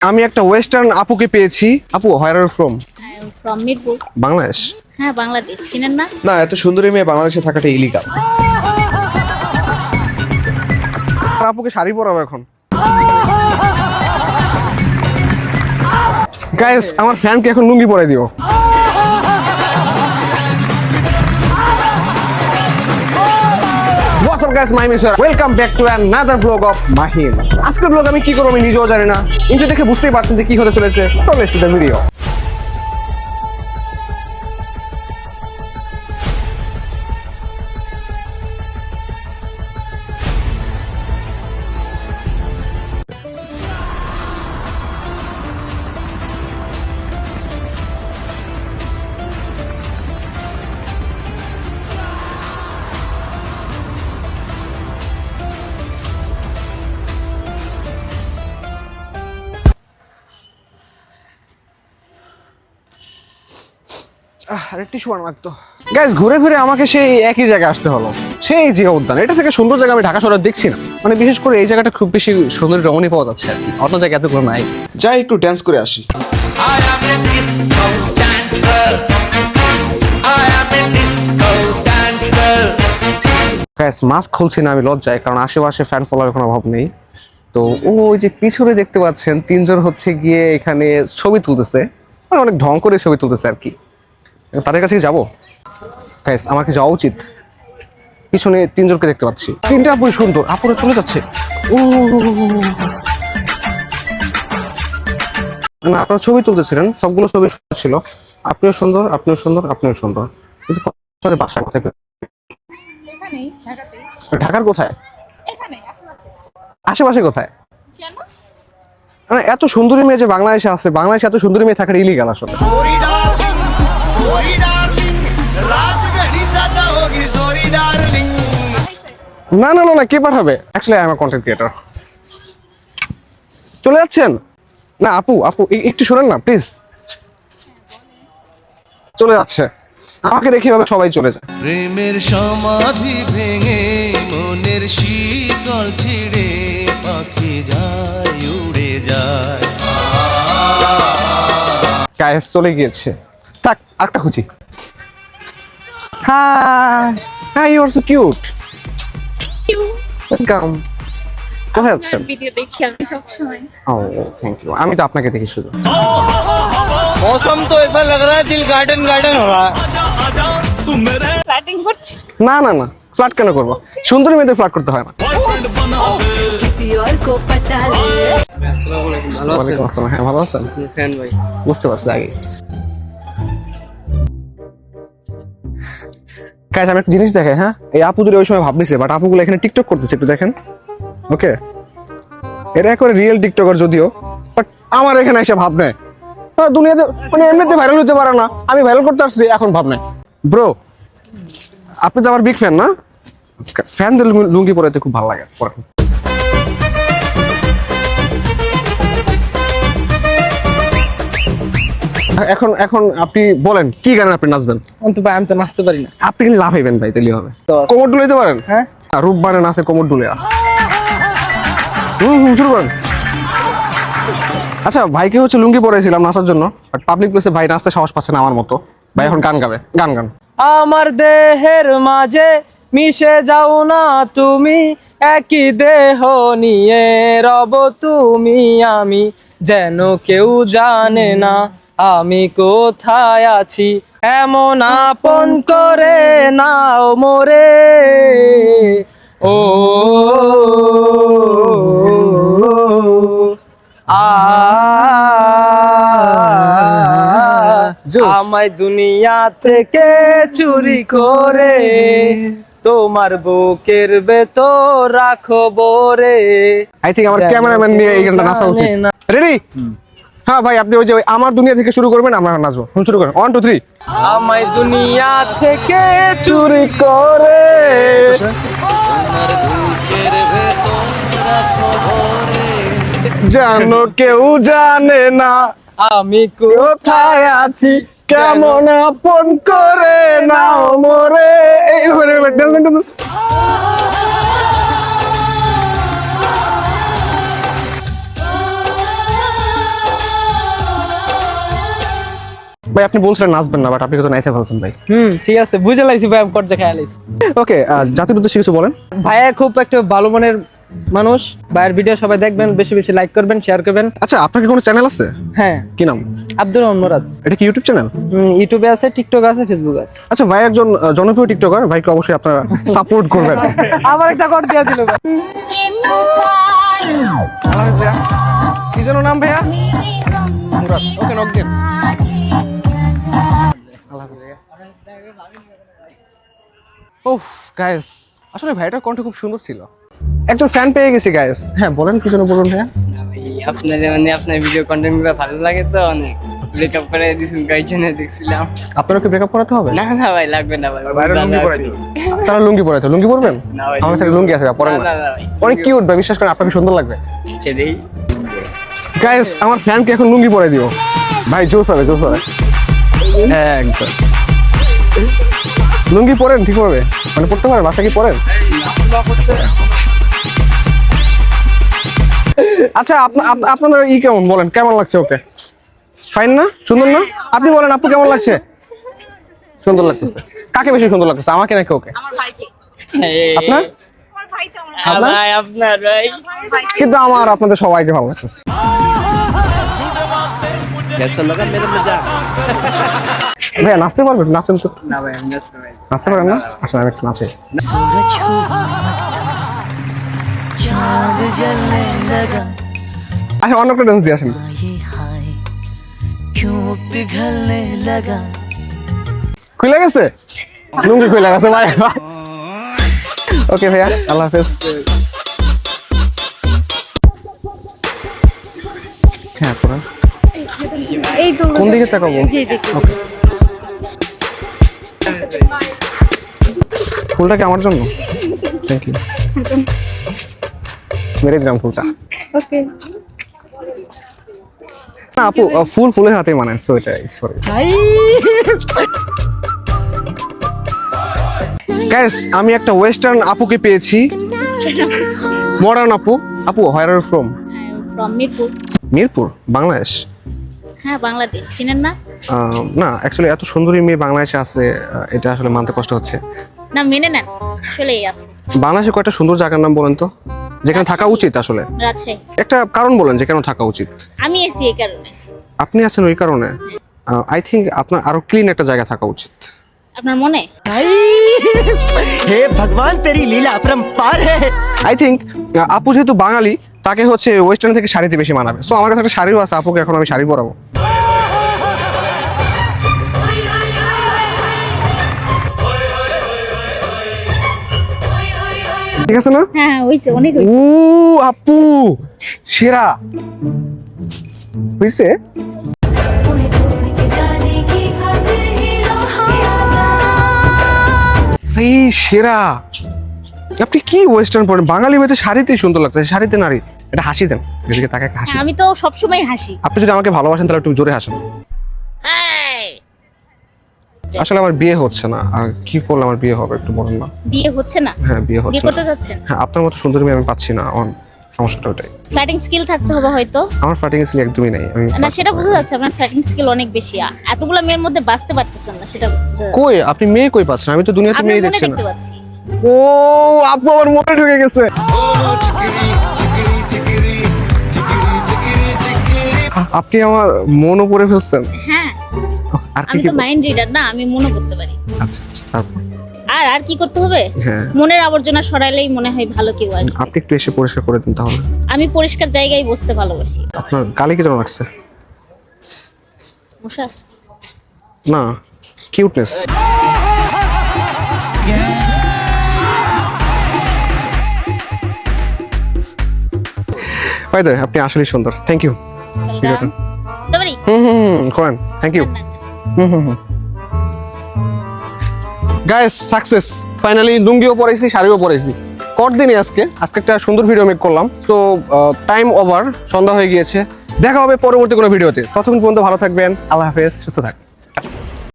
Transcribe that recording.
আমি একটা ওয়েস্টার্ন আপুকে পেয়েছি। আপু, where are from? From Mirpur. Bangladesh? হ্যাঁ, বাংলাদেশ। চিনেন না? না, এত সুন্দরী মেয়ে বাংলাদেশে থাকাটা ইলিগাল। আপুকে শাড়ি পরাবো এখন। গাইস, আমার ফ্যানকে এখন লুঙ্গি পরাই দিও। What's up guys, my name is Sir. Welcome back to another vlog of Mahim. আজকের ব্লগ আমি কি করব আমি নিজেও জানি না। ইন্ট্রো দেখে বুঝতেই পারছেন যে কি হতে চলেছে। So let's do the video. আরে টিস্যু আনা লাগতো। গাইস, ঘুরে ফিরে আমাকে সেই একই জায়গায় আসতে হলো। সেই জিয়া উদ্যান। এটা থেকে সুন্দর জায়গা আমি ঢাকা শহরে দেখছি না। মানে বিশেষ করে এই জায়গাটা খুব বেশি সুন্দর রমণী পাওয়া যাচ্ছে আর কি। অন্য জায়গায় এতগুলো নাই। যাই একটু ড্যান্স করে আসি। গাইস, মাস্ক খুলছি না আমি লজ্জায়, কারণ আশেপাশে ফ্যান ফলোয়ার কোনো অভাব নেই। তো ওই যে পিছনে দেখতে পাচ্ছেন তিনজন হচ্ছে গিয়ে এখানে ছবি তুলতেছে। মানে অনেক ঢং করে ছবি তুলতেছে আর কি। তাদের কাছে যাবো? গাইস, আমার কি যাওয়া উচিত? পিছনে তিনজনকে দেখতে পাচ্ছি। তিনটা আপুই সুন্দর। আপুরা চলে যাচ্ছে। ও না, আপনারা ছবি তুলতেছিলেন, সবগুলো ছবি সুন্দর ছিল। আপনিও সুন্দর, আপনিও সুন্দর, আপনিও সুন্দর। কিন্তু বাসা কোথায়? এখানেই, ঢাকাতেই। ঢাকার কোথায়? এখানেই, আশেপাশে। আশেপাশে কোথায়? কেন? মানে এত সুন্দরী মেয়ে যে বাংলাদেশে আছে, বাংলাদেশে এত সুন্দরী মেয়ে থাকাটা ইলিগাল আসলে। না না না না, কে পাঠাবে? Actually I am a content creator. চলে যাচ্ছেন? না আপু, আপু একটু শুনেন না প্লিজ। চলে যাচ্ছে। আমাকে রেখে এভাবে সবাই চলে যায়। প্রেমের সমাধি ভেঙে মনের শীতল ছিড়ে পাখি যায় উড়ে যায়। গায়েস চলে গিয়েছে। থাক, আরেকটা খুঁজি। Hi hi, you are so cute. Welcome. কোথায় যাচ্ছেন? ভিডিও দেখি আমি সব সময়। Oh thank you. আমি তো আপনাকে দেখি শুধু। मौसम तो ऐसा लग रहा है दिल गार्डन गार्डन हो रहा है। ফ্লার্টিং করছি। না না না, ফ্লার্ট কেন করবো? সুন্দরী মেয়েদের ফ্লার্ট করতে হয় না। किसी और को पटा ले। ওয়ালাইকুম আসসালাম। হ্যাঁ, ভালো আছেন? ফ্যান ভাই। বুঝতে পারছি আগে। গাইস, আমি একটা জিনিস দেখে, হ্যাঁ, এই আপু দুটো ওই সময় ভাবনিছে, বাট আপুগুলো এখানে টিকটক করতেছে, একটু দেখেন। ওকে, এটা একেবারে রিয়েল টিকটকার যদিও, বাট আমার এখানে এসে ভাব নেয়। দুনিয়াতে মানে এমনিতে ভাইরাল হতে পারে না, আমি ভাইরাল করতে আসছি, এখন ভাব নেয়। ব্রো, আপনি তো আমার বিগ ফ্যান না? ফ্যানদের লুঙ্গি পরাতে খুব ভালো লাগে। এখন এখন আপনি বলেন কি গানে আপনি নাচবেন? অন্তত ভাই আমি তো নাচতে পারি না। আপনি কিন্তু লাভ হইবেন ভাই, তাহলে হবে। তো কোমর ডুলাইতে পারেন? হ্যাঁ, রূপবানে নাচে কোমর ডুলে। শুরু করেন। আচ্ছা, ভাইকে হচ্ছে লুঙ্গি পরেছিলাম নাচার জন্য, বাট পাবলিক প্লেসে ভাই নাচতে সাহস পাচ্ছে না আমার মতো। ভাই এখন গান গাবে। গান গান। আমার দেহের মাঝে মিশে যাও না তুমি, একই দেহ নিয়ে রব তুমি আমি, যেন কেউ জানে না আমি কোথায় আছি, এমন আপন করে নাও মোরে। ও আমায় দুনিয়া থেকে চুরি করে তোমার বুকের ভেতর রাখো বরে। আই থিঙ্ক আমার ক্যামেরাম্যান নিয়ে এই গানটা নাচা উচিত। রেডি? হ্যাঁ ভাই, আপনি ওই যে আমার দুনিয়া থেকে শুরু করবেন, আমরা নাচবো। শুরু করেন। 1 2 3। আমায় দুনিয়া থেকে চুরি করে তোমার বুকের ভেতর রাখো ভরে। যেন কেউ জানে না আমি কোথায় আছি, কেমন আপন করে নাও মোরে। ভাই আপনি বলছিলেন নাচবেন না, বাট আপনি তো নাচে ফেলছেন ভাই। ঠিক আছে, বুঝে লাইছি ভাই, আমি কর্জা খেয়াল আইছি। ওকে, জাতির উদ্দেশ্যে কিছু বলেন। ভাইয়া খুব একটা ভালো মনের মানুষ, ভাইয়ের ভিডিও সবাই দেখবেন, বেশি বেশি লাইক করবেন, শেয়ার করবেন। আচ্ছা, আপনার কি কোনো চ্যানেল আছে? হ্যাঁ, কি নাম? আব্দুর রহমান মুরাদ। এটা কি ইউটিউব চ্যানেল? ইউটিউবে আছে, টিকটক আছে, ফেসবুক আছে। আচ্ছা, ভাই একজন জনপ্রিয় টিকটকার, ভাইকে অবশ্যই আপনারা সাপোর্ট করবেন। আবার একটা কর দিয়া দিল ভাই। কি যেন নাম ভাইয়া? মুরাদ। ওকে, নক দেন। উফ গাইস, আসলে ভাইটার কণ্ঠ খুব সুন্দর ছিল। একজন ফ্যান পেয়ে গেছি গাইস। হ্যাঁ বলেন, কি যেন বলুন ভাইয়া। আপনার মানে আপনার ভিডিও কন্টেন্ট গুলো ভালো লাগে তো অনেক, ব্রেকআপ করে দিয়েছেন কয়েকজনে দেখছিলাম। আপনারও কি ব্রেকআপ করাতে হবে? না না ভাই, লাগবে না ভাই। তারা লুঙ্গি পরাইতো, লুঙ্গি পরবেন? না ভাই, আমার কাছে লুঙ্গি আছে, পরেন না। না, না ভাই। অনেক কিউট ভাই, বিশ্বাস করেন আপনাকে সুন্দর লাগবে। সেটাই। গাইস, আমার ফ্যানকে এখন লুঙ্গি পরাই দিও ভাই, জোস হবে, জোস হবে একদম। লুঙ্গি পরেন ঠিক হবে, মানে পড়তে পারেন, বাসা কি পরেন? আচ্ছা, আপনাদের ই কেমন বলেন, কেমন লাগছে ওকে? ফাইন না? সুন্দর না? আপনি বলেন, আপু কেমন লাগছে? সুন্দর লাগতেছে। কাকে বেশি সুন্দর লাগতেছে, আমাকে নাকি ওকে? আমার ভাইকে। আপনার? আমার ভাই তো আমার ভাই আপনার ভাই। কিন্তু আমার আপনাদের সবাইকে ভালো লাগতেছে। कैसा लगा मेरा मजाक? ভাইয়া নাচতে পারবেন? নাচেন তো। না ভাই, আমি নাচতে পারি না। নাচতে পারেন না? আসলে আমি একটু নাচি। सूरज हुआ चांद जलने लगा আচ্ছা, অন্য একটা ডান্স দিয়ে আসেন। ये हाय क्यों पिघलने लगा খুলে গেছে লুঙ্গি, খুলে গেছে ভাই। ওকে ভাইয়া, আল্লাহ হাফেজ। হ্যাঁ পুরো এই তো কোন দিকে তাকাবো? জি দেখি। ওকে, ফুলটা কি আমার জন্য? Thank you. মেরে দিলাম ফুলটা। ওকে। না আপু, ফুল ফুলের হাতে মানায়, সো এটা ইটস ফর ইউ। গাইস, আমি একটা ওয়েস্টার্ন আপুকে পেয়েছি, মডার্ন আপু। আপু, where are you from? From Mirpur. Mirpur, Bangladesh? হ্যাঁ, বাংলাদেশ। চিনেন না? না, অ্যাকচুয়ালি এত সুন্দরী মেয়ে বাংলাদেশে আছে, এটা আসলে মানতে কষ্ট হচ্ছে। না, মেনে নেন, আসলে এই আছে। বাংলাদেশে কয়টা সুন্দর জায়গার নাম বলেন তো, যেখানে থাকা উচিত? আসলে রাজশাহী। একটা কারণ বলেন যে কেন থাকা উচিত। আমি এসি এই কারণে। আপনি আছেন ওই কারণে? আই থিঙ্ক আপনার আরো ক্লিন একটা জায়গা থাকা উচিত। আপনার মনে? হে ভগবান, তেরি লীলা अपरंपार है। আই থিঙ্ক আপু যেহেতু বাঙালি, তাকে হচ্ছে ওয়েস্টার্ন থেকে শাড়িতে বেশি মানাবে। সো আমার কাছে একটা শাড়িও আছে, আপুকে এখন আমি শাড়ি পরাবো। ঠিক আছে না? হ্যাঁ, হইছে, অনেক হইছে। ও আপু সেরা হইছে। उन्हें छोड़ के जाने की खातिर ही এই সেরা, আপনি কি ওয়েস্টার্ন পরেন? বাঙালি মেয়েতে শাড়িতেই সুন্দর লাগছে, শাড়িতে নারী। এটা হাসি দেন, এদিকে তাকে একটা হাসি। হ্যাঁ, আমি তো সবসময় হাসি। আপনি যদি আমাকে ভালোবাসেন তাহলে একটু জোরে হাসেন। আসলে আমার বিয়ে হচ্ছে না, আর কি করলে আমার বিয়ে হবে একটু বলেন না। বিয়ে হচ্ছে না? হ্যাঁ, বিয়ে বিয়ে হচ্ছে করতে না। যাচ্ছেন? হ্যাঁ, আপনার মতো সুন্দরী মেয়ে আমি পাচ্ছি না, আমার সমস্যাটা ওটাই। ফ্ল্যাটিং স্কিল থাকতে হবে হয়তো। আমার ফ্লার্টিং স্কিল একদমই নাই। আমি না, সেটা বোঝা যাচ্ছে, আপনার ফ্ল্যাটিং স্কিল অনেক বেশি। এতগুলো মেয়ের মধ্যে বাঁচতে পারতেছেন না, সেটা বোঝা যাচ্ছে। কই আপনি মেয়ে কই পাচ্ছেন? আমি তো দুনিয়াতে আপনার মেয়ে মনে দেখছি না। দেখতে পাচ্ছি। ও আপু, আমার মনে ঢুকে গেছে। আপনি আমার মন উপরে ফেলছেন। হ্যাঁ, আর কি আমি কি তো মাইন্ড রিডার না, আমি মনে করতে পারি। আচ্ছা আচ্ছা, তারপর আর কি করতে হবে? হ্যাঁ, মনের আবর্জনা সরাইলেই মনে হয় ভালো কেউ আসবে। আপনি একটু এসে পরিষ্কার করে দিন তাহলে। আমি পরিষ্কার জায়গায় বসতে ভালোবাসি। আপনার গালে কি যেন লাগছে? মশা? না, কিউটনেস। ভাই আপনি আসলেই সুন্দর, থ্যাংক ইউ। ওয়েলকাম। তবেই করেন, thank you. Guys, success finally. লুঙ্গিও পরাইছি, শাড়িও পরাইছি। কট দিনই আজকে একটা সুন্দর ভিডিও মেক করলাম। তো টাইম ওভার, সন্ধ্যা হয়ে গিয়েছে। দেখা হবে পরবর্তী কোনো ভিডিওতে। ততক্ষণ পর্যন্ত ভালো থাকবেন, আল্লাহ হাফেজ, সুস্থ থাকবেন।